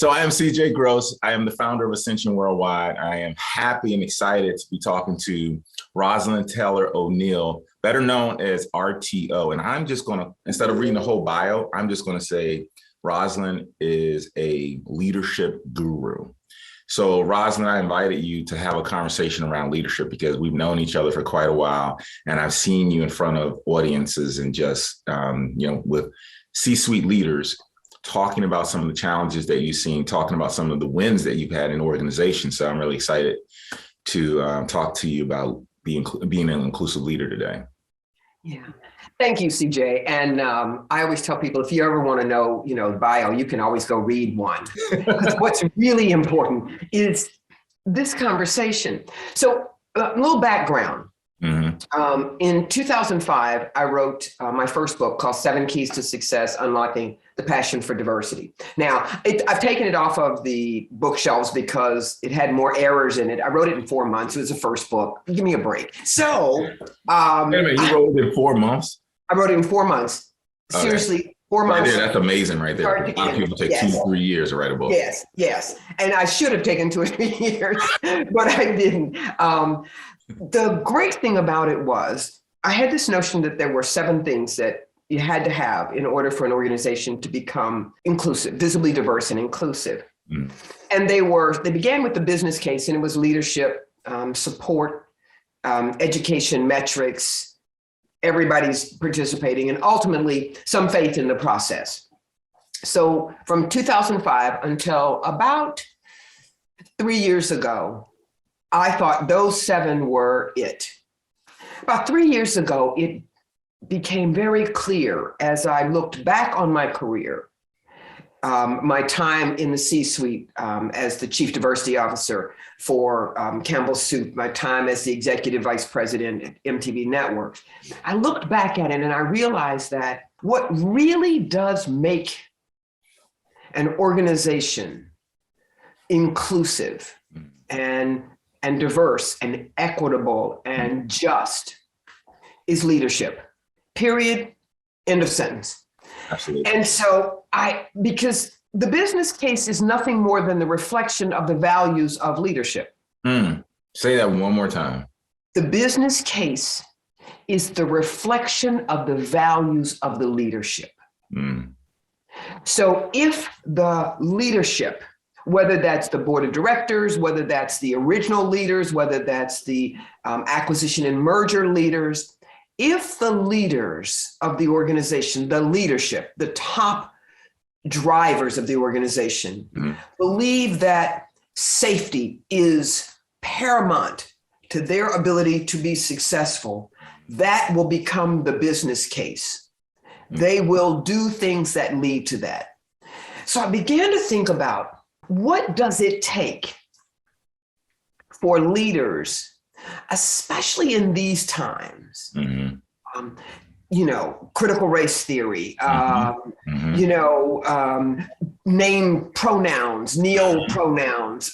So I am CJ Gross. I am the founder of Ascension Worldwide. I am happy and excited to be talking to Rosalyn Taylor O'Neale, better known as RTO. And I'm just going to, instead of reading the whole bio, I'm just going to say Rosalyn is a leadership guru. So Rosalyn, I invited you to have a conversation around leadership because we've known each other for quite a while. And I've seen you in front of audiences and just, with C-suite leaders, talking about some of the challenges that you've seen, talking about some of the wins that you've had in organizations. So I'm really excited to talk to you about being an inclusive leader today. Yeah. Thank you, CJ. And I always tell people, if you ever want to know, bio, you can always go read one. Because what's really important is this conversation. So a little background. Mm-hmm. In 2005, I wrote my first book called 7 Keys to Success, Unlocking the Passion for Diversity. Now, I've taken it off of the bookshelves because it had more errors in it. I wrote it in 4 months. It was the first book. Give me a break. So, wait a minute, you wrote it in 4 months? I wrote it in 4 months. Okay. Seriously, 4 months. Right there, that's amazing right there. A lot of people take 2-3 years to write a book. Yes. And I should have taken 2 or 3 years, but I didn't. The great thing about it was I had this notion that there were 7 things that you had to have in order for an organization to become inclusive, visibly diverse and inclusive. Mm. And they began with the business case, and it was leadership, support, education, metrics, everybody's participating, and ultimately some faith in the process. So from 2005 until about 3 years ago, I thought those 7 were it. About 3 years ago, it became very clear as I looked back on my career, my time in the C-suite as the chief diversity officer for Campbell Soup, my time as the executive vice president at MTV Networks. I looked back at it and I realized that what really does make an organization inclusive and diverse and equitable and just is leadership, period, end of sentence. Absolutely. And so because the business case is nothing more than the reflection of the values of leadership. Say that one more time. The business case is the reflection of the values of the leadership. So if the leadership, whether that's the board of directors, whether that's the original leaders, whether that's the acquisition and merger leaders, if the leaders of the organization, the leadership, the top drivers of the organization believe that safety is paramount to their ability to be successful, that will become the business case. They will do things that lead to that. So I began to think about, what does it take for leaders, especially in these times? Critical race theory, name pronouns, neo-pronouns,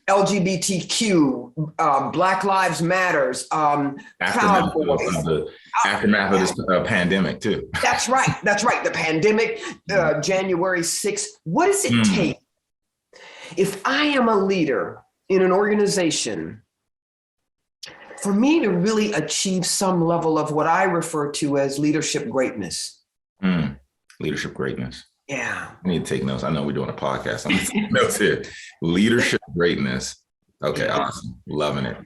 LGBTQ, Black Lives Matters, Proud Boys. Aftermath of this pandemic too. That's right. The pandemic, January 6th. What does it take? If I am a leader in an organization, for me to really achieve some level of what I refer to as leadership greatness. Leadership greatness. Yeah. I need to take notes. I know we're doing a podcast. I'm taking notes here. Leadership greatness. Okay, awesome. Loving it.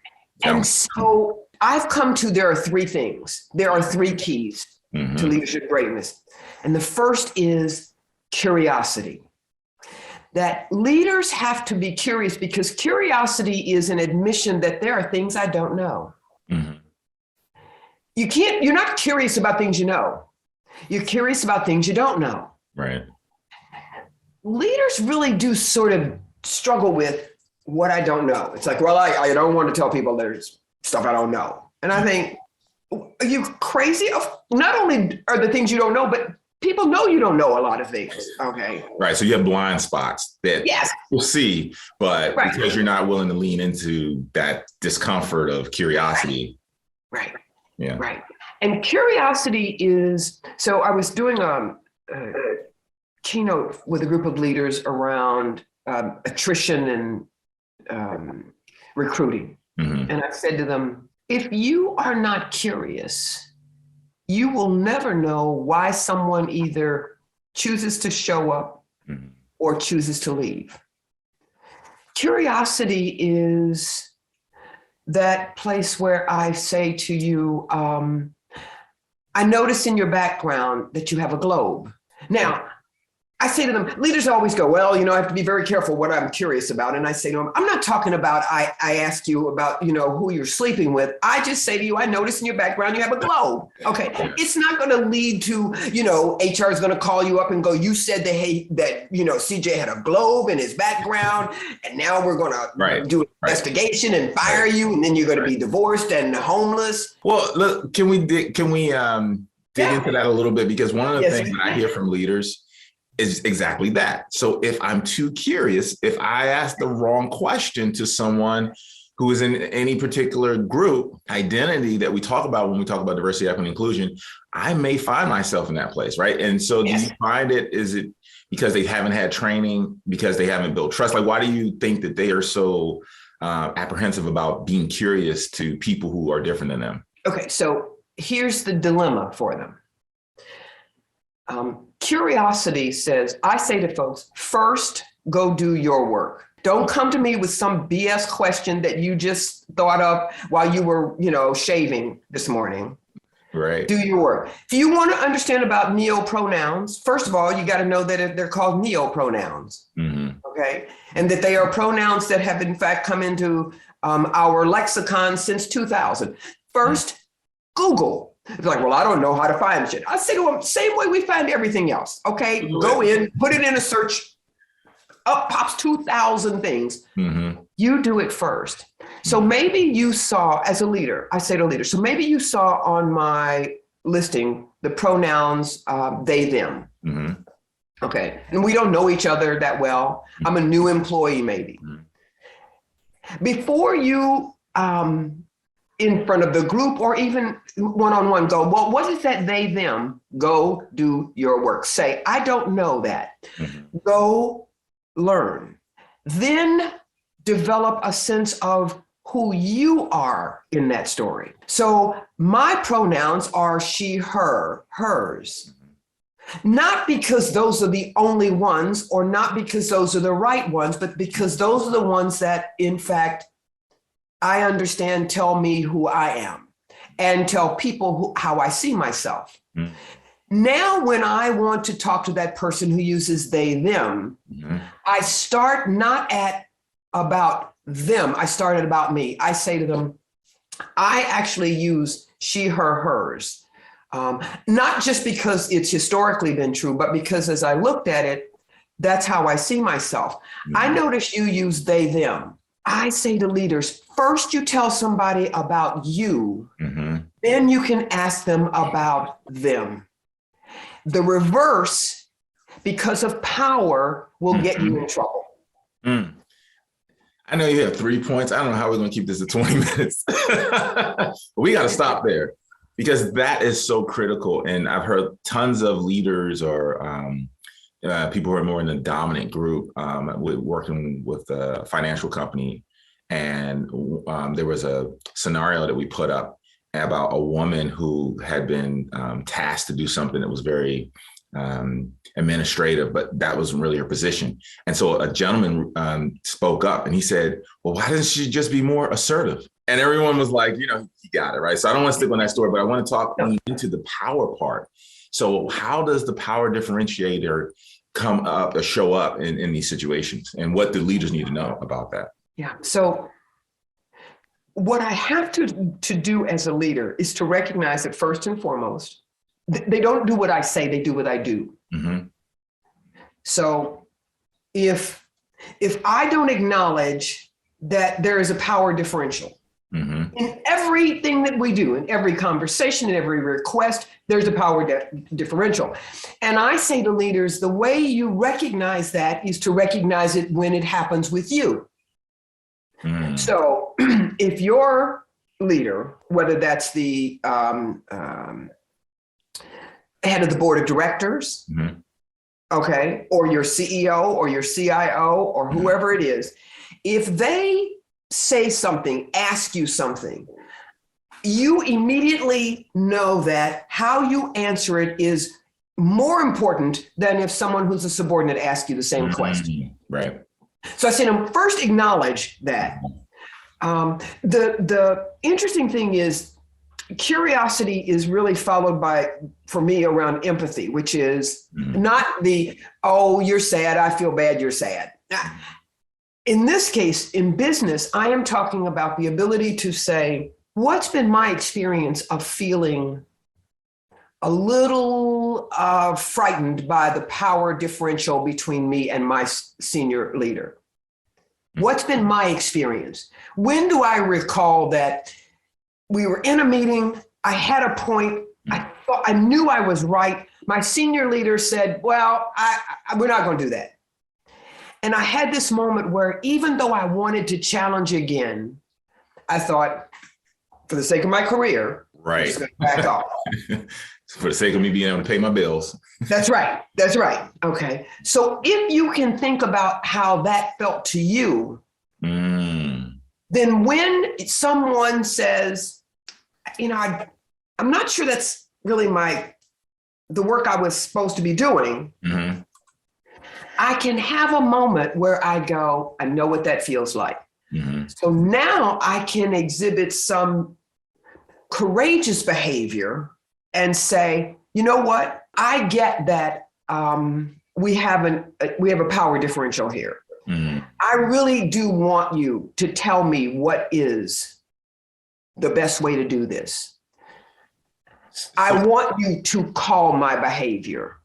And so I've come to, there are 3 things. There are 3 keys to leadership greatness. And the first is curiosity. That leaders have to be curious, because curiosity is an admission that there are things I don't know. You're not curious about things you know. You're curious about things you don't know. Right. Leaders really do sort of struggle with what I don't know. It's like, well, I don't want to tell people there's stuff I don't know. And I think, are you crazy? Not only are the things you don't know, but people know you don't know a lot of things. Okay. Right. So you have blind spots that you'll see, but because you're not willing to lean into that discomfort of curiosity. Right. Yeah. Right. And curiosity is, so I was doing keynote with a group of leaders around attrition and recruiting. Mm-hmm. And I said to them, if you are not curious, you will never know why someone either chooses to show up Mm-hmm. or chooses to leave. Curiosity is that place where I say to you, I notice in your background that you have a globe. Now, I say to them, leaders always go, well, I have to be very careful what I'm curious about. And I say to them, I'm not talking about, I ask you about, who you're sleeping with. I just say to you, I notice in your background, you have a globe. Okay. It's not going to lead to, HR is going to call you up and go, you said that CJ had a globe in his background. And now we're going to do an investigation and fire you. And then you're going to be divorced and homeless. Well, look, can we dig into that a little bit? Because one of the things that I hear from leaders is exactly that. So if I'm too curious, if I ask the wrong question to someone who is in any particular group identity that we talk about when we talk about diversity, equity, and inclusion, I may find myself in that place, right? And so do you find is it because they haven't had training, because they haven't built trust? Like, why do you think that they are so apprehensive about being curious to people who are different than them? Okay, so here's the dilemma for them. Curiosity says, I say to folks, first, go do your work. Don't come to me with some BS question that you just thought of while you were, shaving this morning. Right. Do your work. If you want to understand about neopronouns, first of all, you got to know that they're called neopronouns. Mm-hmm. Okay. And that they are pronouns that have in fact come into our lexicon since 2000. First, Google. It's like, well, I don't know how to find shit. I say to them, same way we find everything else. Okay, go in, put it in a search, up pops 2,000 things. Mm-hmm. You do it first. So maybe you saw, as a leader, I say to leaders, so maybe you saw on my listing the pronouns they, them. Mm-hmm. Okay, and we don't know each other that well. I'm a new employee, maybe. Mm-hmm. Before you in front of the group or even one-on-one go, well, what is that they, them? Go do your work. Say, I don't know that. Mm-hmm. Go learn. Then develop a sense of who you are in that story. So my pronouns are she, her, hers. Not because those are the only ones or not because those are the right ones, but because those are the ones that, in fact, I understand, tell me who I am and tell people how I see myself. Mm-hmm. Now, when I want to talk to that person who uses they, them, mm-hmm. I start not at about them. I start at about me. I say to them, I actually use she, her, hers. Not just because it's historically been true, but because as I looked at it, that's how I see myself. Mm-hmm. I notice you use they, them. I say to leaders, first you tell somebody about you, mm-hmm. then you can ask them about them. The reverse, because of power, will mm-hmm. get you in trouble. Mm. I know you have 3 points. I don't know how we're going to keep this at 20 minutes. We got to stop there because that is so critical. And I've heard tons of leaders or people who are more in the dominant group working with a financial company. And there was a scenario that we put up about a woman who had been tasked to do something that was very administrative, but that wasn't really her position. And so a gentleman spoke up and he said, well, why doesn't she just be more assertive? And everyone was like, you got it, right? So I don't want to stick on that story, but I want to talk into the power part. So how does the power differentiator come up or show up in these situations? And what do leaders need to know about that? Yeah. So what I have to do as a leader is to recognize that first and foremost, they don't do what I say, they do what I do. Mm-hmm. So if I don't acknowledge that there is a power differential mm-hmm. in everything that we do, in every conversation, in every request, there's a power differential. And I say to leaders, the way you recognize that is to recognize it when it happens with you. Mm. So if your leader, whether that's the head of the board of directors, mm-hmm. okay, or your CEO or your CIO or whoever it is, if they say something, ask you something, you immediately know that how you answer it is more important than if someone who's a subordinate asks you the same question. Right. So I said, first acknowledge that. The interesting thing is, curiosity is really followed by, for me, around empathy, which is not the, oh, you're sad, I feel bad, you're sad. In this case, in business, I am talking about the ability to say, what's been my experience of feeling a little frightened by the power differential between me and my senior leader? What's been my experience? When do I recall that we were in a meeting, I had a point, I knew I was right. My senior leader said, well, we're not going to do that. And I had this moment where even though I wanted to challenge again, I thought, for the sake of my career, right, I'm just going to back off. For the sake of me being able to pay my bills. That's right. That's right. Okay. So if you can think about how that felt to you, then when someone says, I'm not sure that's really the work I was supposed to be doing, I can have a moment where I go, I know what that feels like. So now I can exhibit some courageous behavior and say, you know what? I get that we have a power differential here. I really do want you to tell me what is the best way to do this. I want you to call my behavior.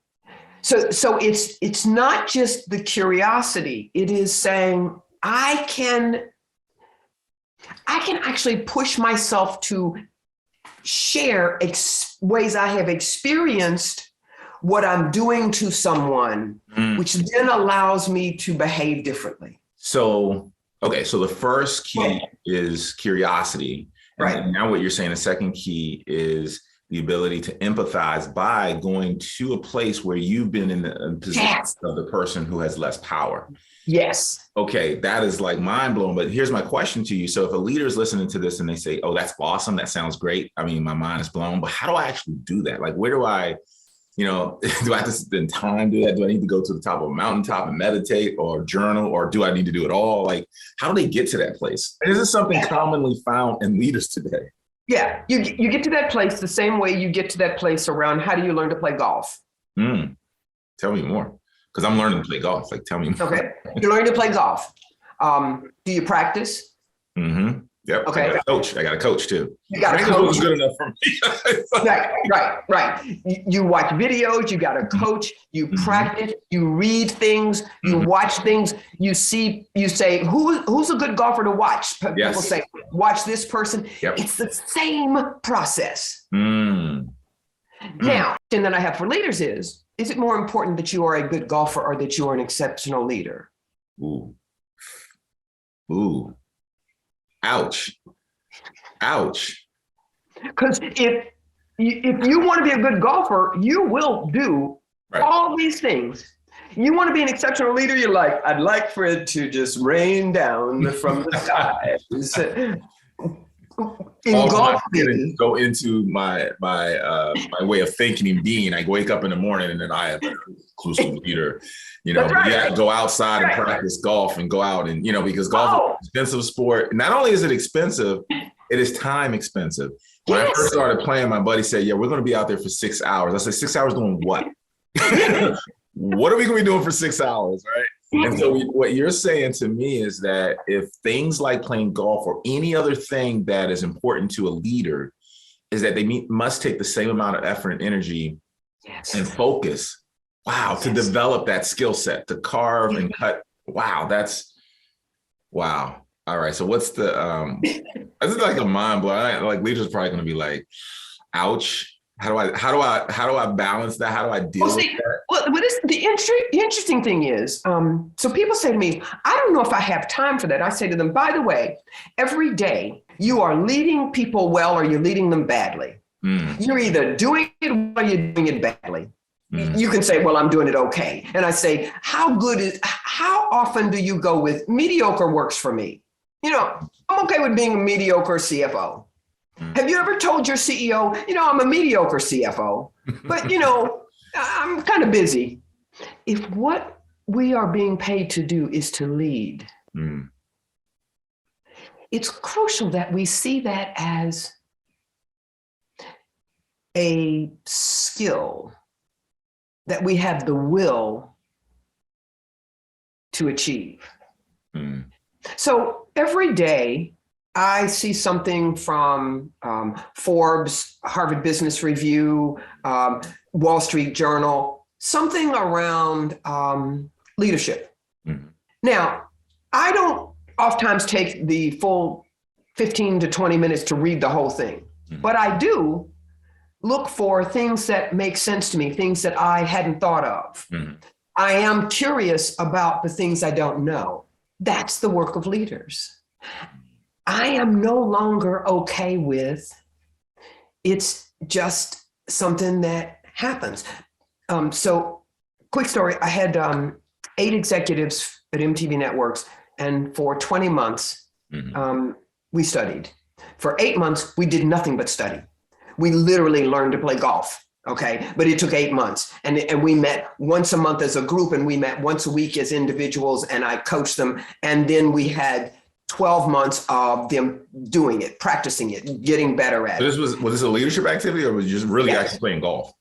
So it's not just the curiosity. It is saying I can actually push myself to share ways I have experienced what I'm doing to someone, which then allows me to behave differently. So the first key is curiosity. Right. And now what you're saying, the second key is the ability to empathize by going to a place where you've been in the position of the person who has less power. Yes. Okay, that is like mind blowing. But here's my question to you. So if a leader is listening to this and they say, oh, that's awesome, that sounds great, I mean, my mind is blown, but how do I actually do that? Like, where do I, do I have to spend time do that? Do I need to go to the top of a mountaintop and meditate or journal, or do I need to do it all? Like, how do they get to that place? And is this something commonly found in leaders today? Yeah, you get to that place the same way you get to that place around how do you learn to play golf? Tell me more, because I'm learning to play golf. Like, tell me more. Okay, you're learning to play golf. Do you practice? Yep. Okay. I got a coach too. You got a coach. Good enough for me. Right. You watch videos. You got a coach. You practice. You read things. You watch things. You see. You say, who's a good golfer to watch? People say, watch this person. Yep. It's the same process. Now, and then I have for leaders is it more important that you are a good golfer or that you are an exceptional leader? Ooh. Ouch. Because if you want to be a good golfer, you will do all these things. You want to be an exceptional leader, you're like, I'd like for it to just rain down from the sky. In golf, go into my way of thinking and being. I wake up in the morning and then I am an inclusive leader. Go outside and practice golf and go out and because golf is an expensive sport. Not only is it expensive, it is time expensive. When I first started playing, my buddy said, "Yeah, we're going to be out there for 6 hours." I said, 6 hours doing what? What are we going to be doing for 6 hours, right? And so what you're saying to me is that if things like playing golf or any other thing that is important to a leader is that they must take the same amount of effort and energy and focus, to develop that skill set, to carve and cut. Wow. All right. So what's the, this is like a mind blow. Like leaders are probably going to be like, ouch. How do I balance that? How do I deal with that? Well, the interesting thing is, so people say to me, I don't know if I have time for that. I say to them, by the way, every day you are leading people well or you're leading them badly. You're either doing it well or you're doing it badly. You can say, well, I'm doing it okay. And I say, how often do you go with mediocre works for me? I'm okay with being a mediocre CFO. Have you ever told your CEO, I'm a mediocre CFO, but, I'm kind of busy. If what we are being paid to do is to lead, it's crucial that we see that as a skill that we have the will to achieve. So every day I see something from Forbes, Harvard Business Review, Wall Street Journal, something around leadership. Now, I don't oftentimes take the full 15 to 20 minutes to read the whole thing, but I do look for things that make sense to me, things that I hadn't thought of. I am curious about the things I don't know. That's the work of leaders. I am no longer okay with it's just something that happens. So quick story, I had 8 executives at MTV Networks, and for 20 months, we studied. For 8 months, we did nothing but study. We literally learned to play golf, okay? But it took 8 months. And we met once a month as a group, and we met once a week as individuals, and I coached them. And then we had 12 months of them doing it, practicing it, getting better at it. Was this a leadership activity, or was you just really actually playing golf?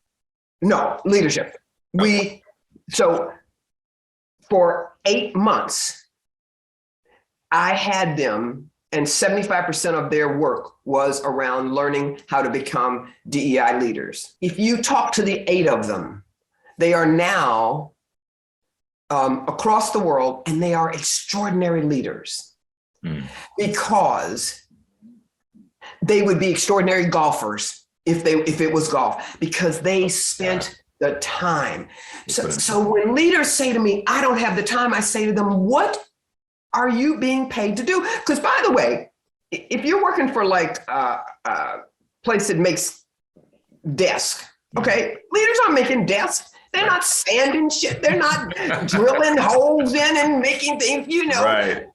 No, leadership. Okay. So for 8 months, I had them, and 75% of their work was around learning how to become DEI leaders. If you talk to the 8 of them, they are now across the world, and they are extraordinary leaders because they would be extraordinary golfers if it was golf, because they spent the time. So when leaders say to me, I don't have the time, I say to them, what are you being paid to do? Because by the way, if you're working for like a place that makes desks, okay, leaders aren't making desks. They're not sanding shit. They're not drilling holes in and making things, Right.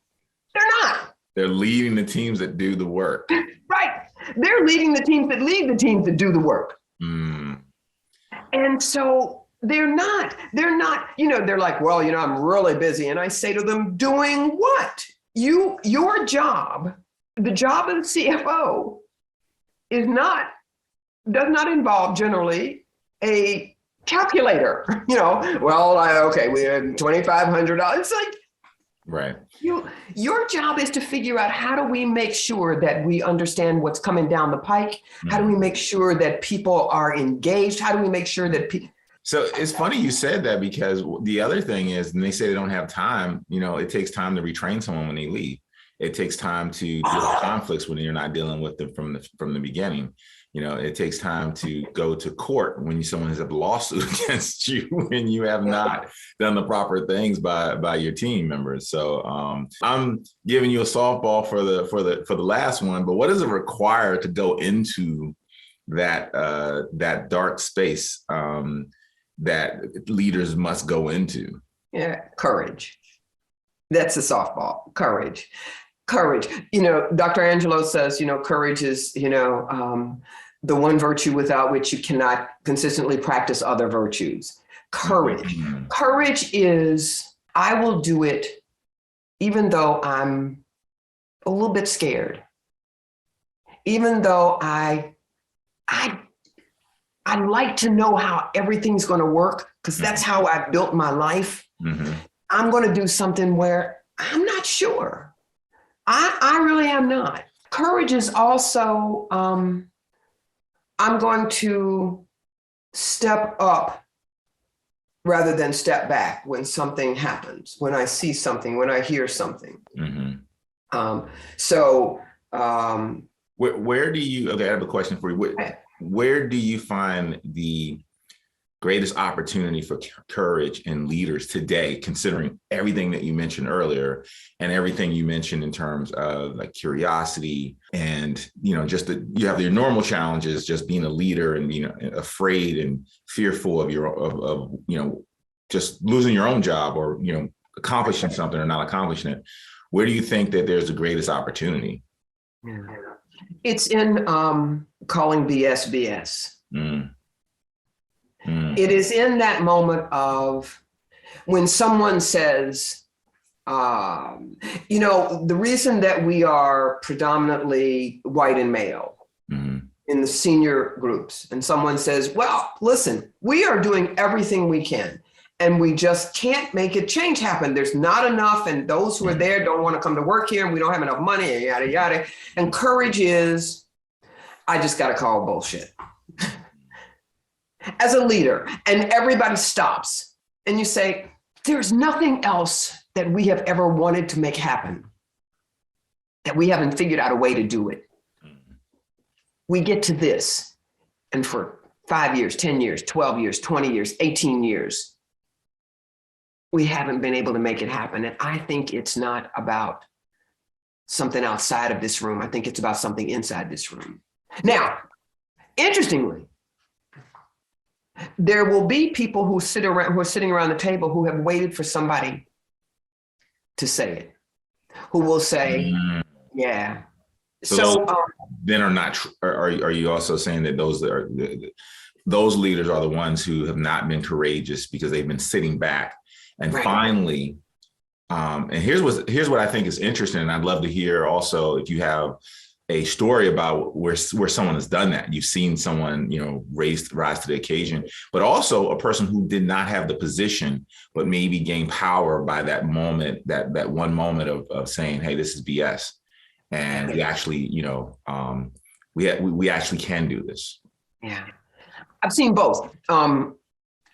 They're not. They're leading the teams that do the work. Right. They're leading the teams that lead the teams that do the work. And so they're not, they're like, well, I'm really busy. And I say to them, doing what? Your job, the job of the CFO does not involve generally a calculator, we have $2,500. It's like, right. Your job is to figure out, how do we make sure that we understand what's coming down the pike? How do we make sure that people are engaged? How do we make sure that people... So it's funny you said that, because the other thing is, when they say they don't have time, it takes time to retrain someone when they leave. It takes time to deal with conflicts when you're not dealing with them from the beginning. It takes time to go to court when someone has a lawsuit against you when you have not done the proper things by your team members. So I'm giving you a softball for the last one. But what does it require to go into that dark space that leaders must go into? Yeah, courage. That's a softball. Courage. Dr. Angelo says, courage is, the one virtue without which you cannot consistently practice other virtues. Courage. Courage is, I will do it even though I'm a little bit scared. Even though I like to know how everything's going to work, because that's how I built my life. I'm going to do something where I'm not sure. I really am not. Courage is also, I'm going to step up rather than step back when something happens, when I see something, when I hear something. Where do you, okay, I have a question for you. Where do you find the greatest opportunity for courage in leaders today, considering everything that you mentioned earlier and everything you mentioned in terms of like curiosity and, just that you have your normal challenges, just being a leader and being afraid and fearful of just losing your own job or, accomplishing something or not accomplishing it. Where do you think that there's the greatest opportunity? Yeah. It's in calling BS BS. It is in that moment of when someone says, the reason that we are predominantly white and male in the senior groups, and someone says, well, listen, we are doing everything we can and we just can't make a change happen. There's not enough, and those who are there don't want to come to work here, and we don't have enough money, and yada, yada. And courage is, I just got to call bullshit. As a leader, and everybody stops, and you say, there's nothing else that we have ever wanted to make happen, that we haven't figured out a way to do it. We get to this, and for 5 years, 10 years, 12 years, 20 years, 18 years, we haven't been able to make it happen. And I think it's not about something outside of this room. I think it's about something inside this room. Now, interestingly, there will be people who are sitting around the table who have waited for somebody to say it, who will say, yeah. So then are you also saying that those leaders are the ones who have not been courageous because they've been sitting back and finally, and here's what I think is interesting. And I'd love to hear also if you have a story about where someone has done that. You've seen someone, rise to the occasion, but also a person who did not have the position, but maybe gained power by that moment, that one moment of saying, hey, this is BS. And we actually, we actually can do this. Yeah, I've seen both.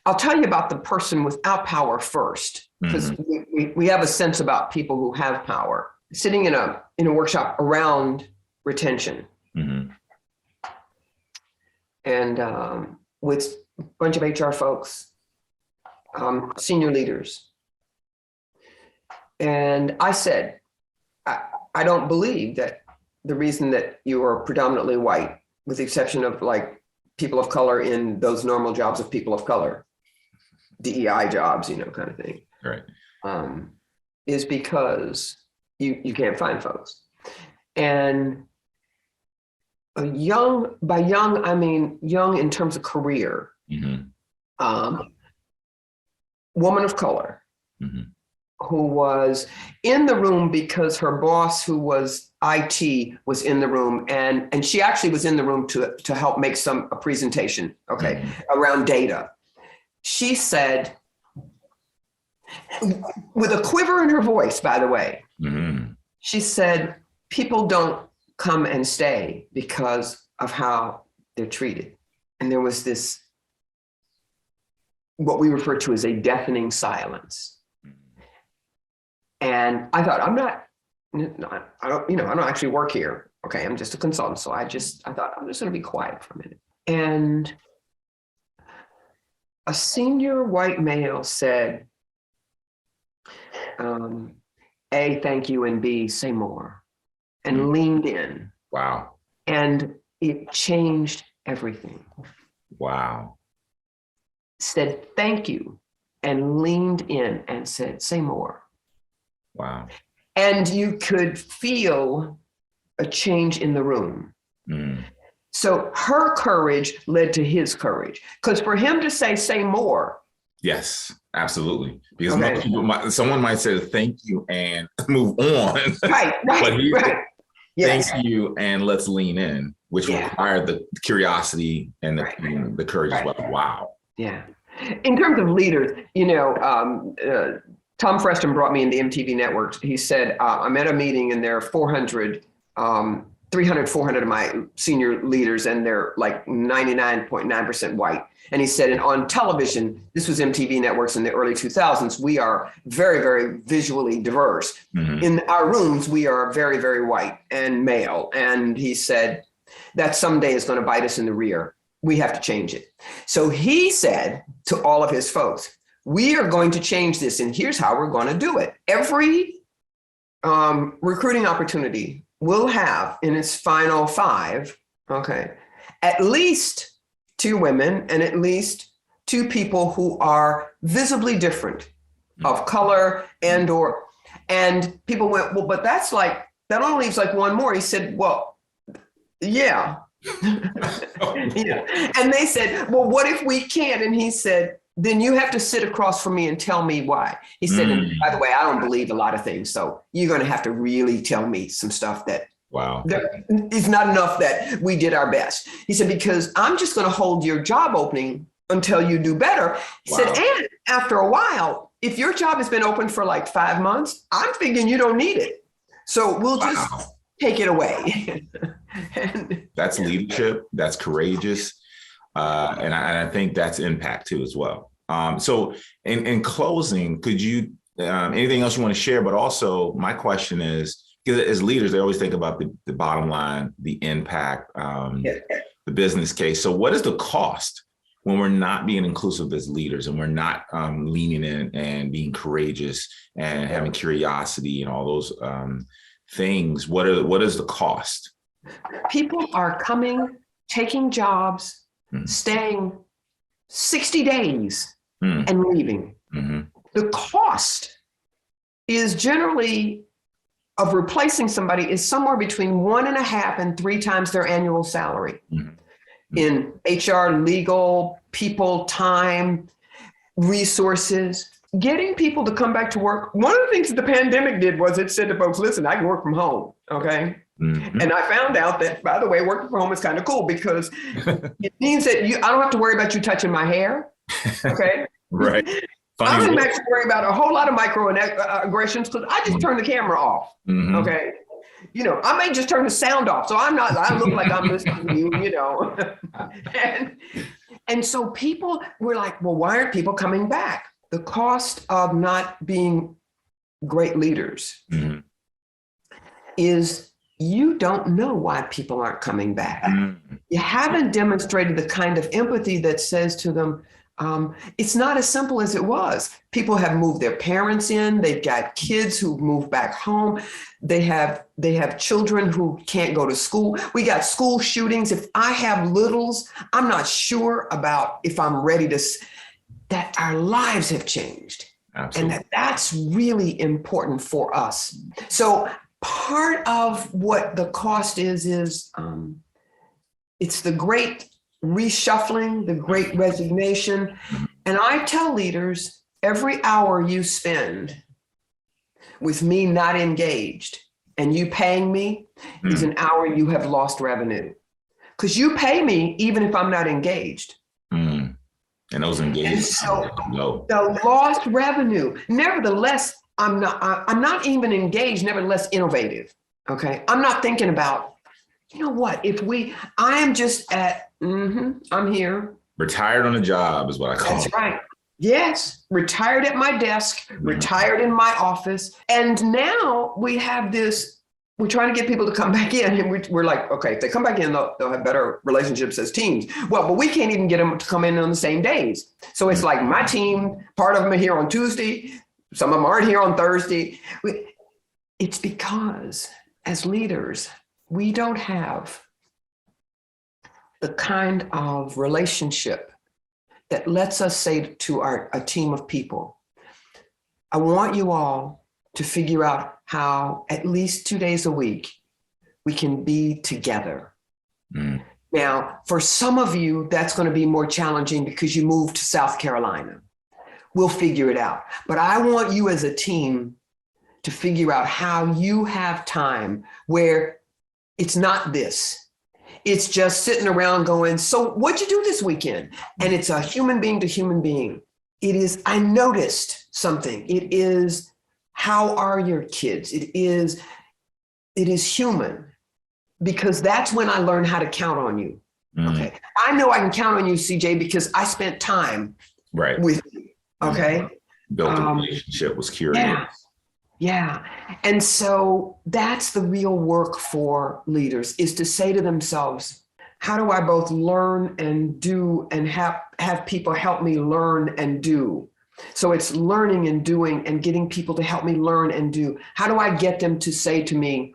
I'll tell you about the person without power first, because we have a sense about people who have power. Sitting in a workshop around retention, and with a bunch of HR folks, senior leaders, and I said, I don't believe that the reason that you are predominantly white, with the exception of like people of color in those normal jobs of people of color, DEI jobs, kind of thing, right, is because you can't find folks. And by young, I mean young in terms of career, woman of color, who was in the room because her boss, who was IT, was in the room, and she actually was in the room to help make a presentation, around data. She said, with a quiver in her voice, by the way, she said, people don't come and stay because of how they're treated. And there was this, what we refer to as a deafening silence. And I thought, I don't actually work here. Okay, I'm just a consultant. So I thought, I'm just going to be quiet for a minute. And a senior white male said, A, thank you, and B, say more, and leaned in. Wow. And it changed everything. Wow. Said thank you and leaned in and said, say more. Wow. And you could feel a change in the room. So her courage led to his courage. Because for him to say more. Yes, absolutely. Because most people someone might say thank you and move on. Right. But he said, yes. Thank you and let's lean in, which required the curiosity and the courage as well. Wow. Yeah. In terms of leaders, Tom Freston brought me in the MTV network. He said, I'm at a meeting and there are 400 of my senior leaders, and they're like 99.9% white. And he said, and on television, this was MTV networks in the early 2000s, we are very, very visually diverse. In our rooms, we are very, very white and male. And he said, that someday is going to bite us in the rear. we have to change it. So he said to all of his folks, we are going to change this, and here's how we're going to do it. Every recruiting opportunity will have in its final 5, okay, at least 2 women and at least 2 people who are visibly different of color and people went, well, but that's like, that only leaves like 1 more. He said, well, yeah. Yeah. And they said, well, what if we can't? And he said, then you have to sit across from me and tell me why. He said, and by the way, I don't believe a lot of things. So you're going to have to really tell me some stuff that it's not enough that we did our best. He said, because I'm just going to hold your job opening until you do better. He said, and after a while, if your job has been open for like 5 months, I'm thinking you don't need it. So we'll just take it away. That's leadership. That's courageous. And I think that's impact too as well. So in closing, could you, anything else you want to share? But also my question is, because as leaders, they always think about the bottom line, the impact, the business case. So what is the cost when we're not being inclusive as leaders and we're not leaning in and being courageous and having curiosity and all those things? What is the cost? People are coming, taking jobs, staying 60 days and leaving. The cost is generally of replacing somebody is somewhere between 1.5 and 3 times their annual salary in HR, legal, people, time, resources. Getting people to come back to work. One of the things that the pandemic did was it said to folks, listen, I can work from home, okay? And I found out that, by the way, working from home is kind of cool because it means that I don't have to worry about you touching my hair, okay? Right. I don't have to worry about a whole lot of microaggressions because I just turn the camera off, okay? You know, I may just turn the sound off, so I look like I'm listening to you, you know? and so people were like, well, why aren't people coming back? The cost of not being great leaders is you don't know why people aren't coming back. You haven't demonstrated the kind of empathy that says to them, it's not as simple as it was. People have moved their parents in. They've got kids who've moved back home. They have children who can't go to school. We got school shootings. If I have littles, I'm not sure about if I'm ready to, that our lives have changed. Absolutely. And that's really important for us. So part of what the cost is it's the great reshuffling, the great resignation. And I tell leaders, every hour you spend with me not engaged and you paying me is an hour you have lost revenue. Because you pay me even if I'm not engaged. And those engagements. So the lost revenue, nevertheless, I'm not even engaged, nevertheless innovative, okay? I'm not thinking about, you know what, I am just at, I'm here. Retired on the job is what I call it. That's right. Yes, retired at my desk, retired in my office. And now we have this, we're trying to get people to come back in and we're like, okay, if they come back in, they'll have better relationships as teams. Well, but we can't even get them to come in on the same days. So it's like my team, part of them are here on Tuesday, some of them aren't here on Thursday. It's because as leaders, we don't have the kind of relationship that lets us say to a team of people, I want you all to figure out how at least 2 days a week we can be together. Now, for some of you, that's going to be more challenging because you moved to South Carolina. We'll figure it out. But I want you as a team to figure out how you have time where it's not this. It's just sitting around going, so what'd you do this weekend? And it's a human being to human being. It is, I noticed something. It is, how are your kids? It is human, because that's when I learned how to count on you. Okay. I know I can count on you, CJ, because I spent time with you. Okay. Built a relationship, was curious. Yeah. And so that's the real work for leaders, is to say to themselves, how do I both learn and do and have people help me learn and do? So it's learning and doing and getting people to help me learn and do. How do I get them to say to me,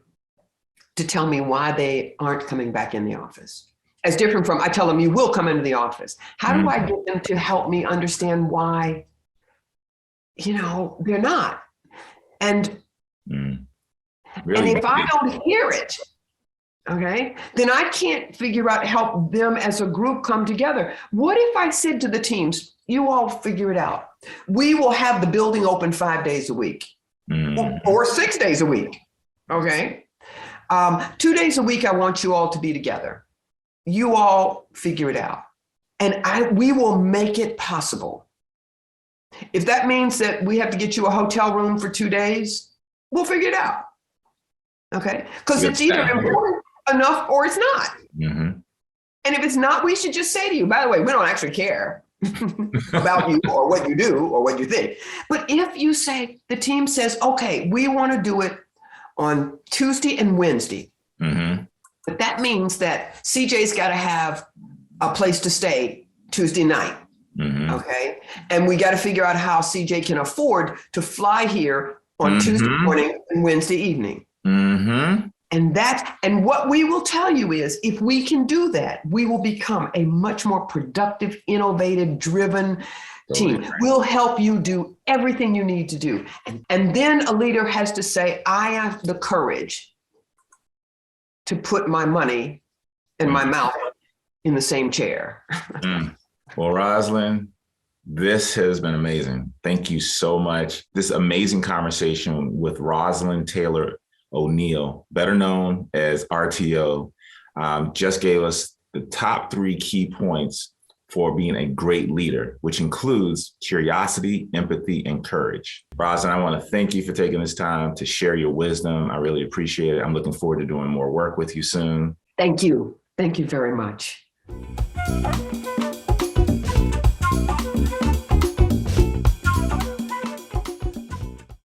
to tell me why they aren't coming back in the office? As different from, I tell them, you will come into the office. How do I get them to help me understand why, they're not? And, really? and if I don't hear it, okay, then I can't figure out, help them as a group come together. What if I said to the teams, you all figure it out. We will have the building open 5 days a week or 6 days a week, okay? 2 days a week, I want you all to be together. You all figure it out. And we will make it possible. If that means that we have to get you a hotel room for 2 days, we'll figure it out. Okay? Because it's either important enough or it's not. And if it's not, we should just say to you, by the way, we don't actually care about you or what you do or what you think. But if you say, the team says, okay, we want to do it on Tuesday and Wednesday. But that means that CJ's got to have a place to stay Tuesday night. Okay. And we got to figure out how CJ can afford to fly here on Tuesday morning and Wednesday evening. And what we will tell you is, if we can do that, we will become a much more productive, innovative, driven team. We'll help you do everything you need to do. And then a leader has to say, I have the courage to put my money and my mouth in the same chair. Well, Rosalyn, this has been amazing. Thank you so much. This amazing conversation with Rosalyn Taylor O'Neale, better known as RTO, just gave us the top 3 key points for being a great leader, which includes curiosity, empathy, and courage. Rosalyn, I want to thank you for taking this time to share your wisdom. I really appreciate it. I'm looking forward to doing more work with you soon. Thank you. Thank you very much.